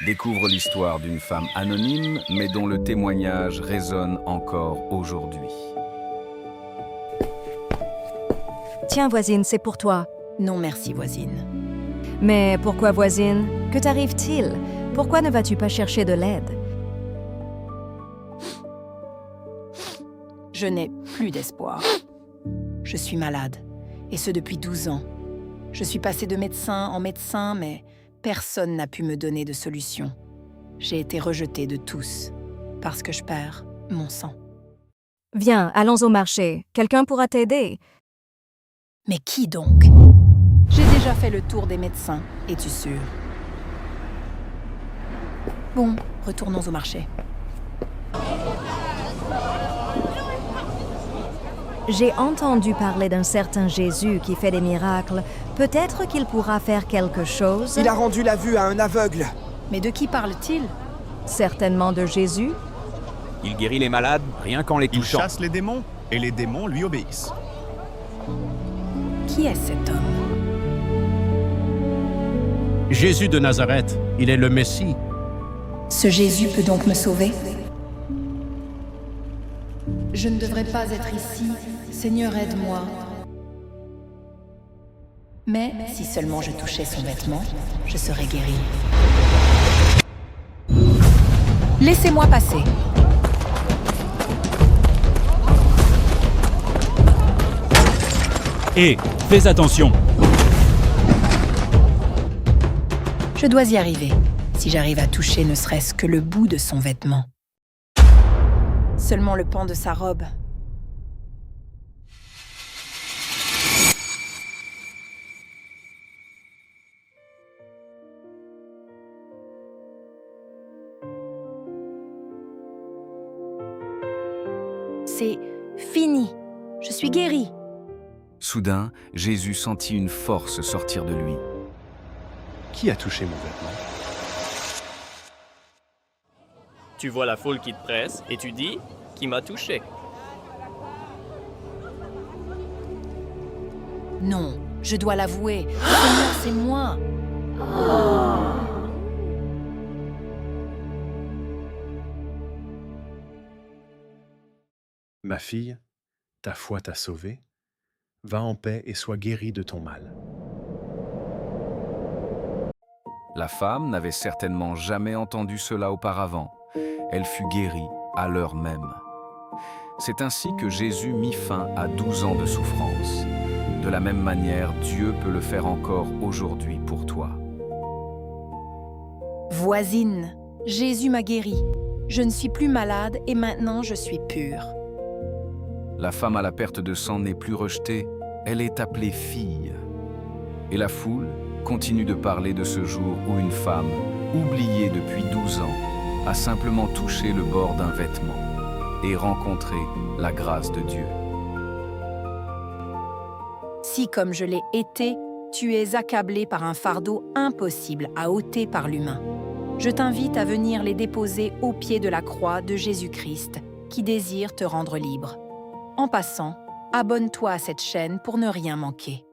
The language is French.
Découvre l'histoire d'une femme anonyme, mais dont le témoignage résonne encore aujourd'hui. Tiens, voisine, c'est pour toi. Non, merci, voisine. Mais pourquoi, voisine? Que t'arrive-t-il? Pourquoi ne vas-tu pas chercher de l'aide? Je n'ai plus d'espoir. Je suis malade, et ce depuis 12 ans. Je suis passée de médecin en médecin, mais personne n'a pu me donner de solution. J'ai été rejetée de tous, parce que je perds mon sang. Viens, allons au marché. Quelqu'un pourra t'aider. Mais qui donc? J'ai déjà fait le tour des médecins, es-tu sûr? Bon, retournons au marché. J'ai entendu parler d'un certain Jésus qui fait des miracles. Peut-être qu'il pourra faire quelque chose. Il a rendu la vue à un aveugle. Mais de qui parle-t-il? Certainement de Jésus. Il guérit les malades rien qu'en les Il touchant. chasse les démons, et les démons lui obéissent. Qui est cet homme? Jésus de Nazareth, il est le Messie. Ce Jésus peut donc me sauver? Je ne devrais pas être ici. Seigneur, aide-moi. Mais si seulement je touchais son vêtement, je serais guérie. Laissez-moi passer. Hé, fais attention! Je dois y arriver, si j'arrive à toucher ne serait-ce que le bout de son vêtement. Seulement le pan de sa robe. C'est fini. Je suis guérie. Soudain, Jésus sentit une force sortir de lui. Qui a touché mon vêtement? Tu vois la foule qui te presse et tu dis « Qui m'a touché ?» Non, je dois l'avouer. Seigneur, c'est moi. Ma fille, ta foi t'a sauvée. Va en paix et sois guérie de ton mal. La femme n'avait certainement jamais entendu cela auparavant. Elle fut guérie à l'heure même. C'est ainsi que Jésus mit fin à 12 ans de souffrance. De la même manière, Dieu peut le faire encore aujourd'hui pour toi. Voisine, Jésus m'a guérie. Je ne suis plus malade et maintenant je suis pure. La femme à la perte de sang n'est plus rejetée, elle est appelée fille. Et la foule continue de parler de ce jour où une femme, oubliée depuis 12 ans, a simplement touché le bord d'un vêtement et rencontré la grâce de Dieu. Si, comme je l'ai été, tu es accablé par un fardeau impossible à ôter par l'humain, je t'invite à venir les déposer au pied de la croix de Jésus-Christ, qui désire te rendre libre. En passant, abonne-toi à cette chaîne pour ne rien manquer.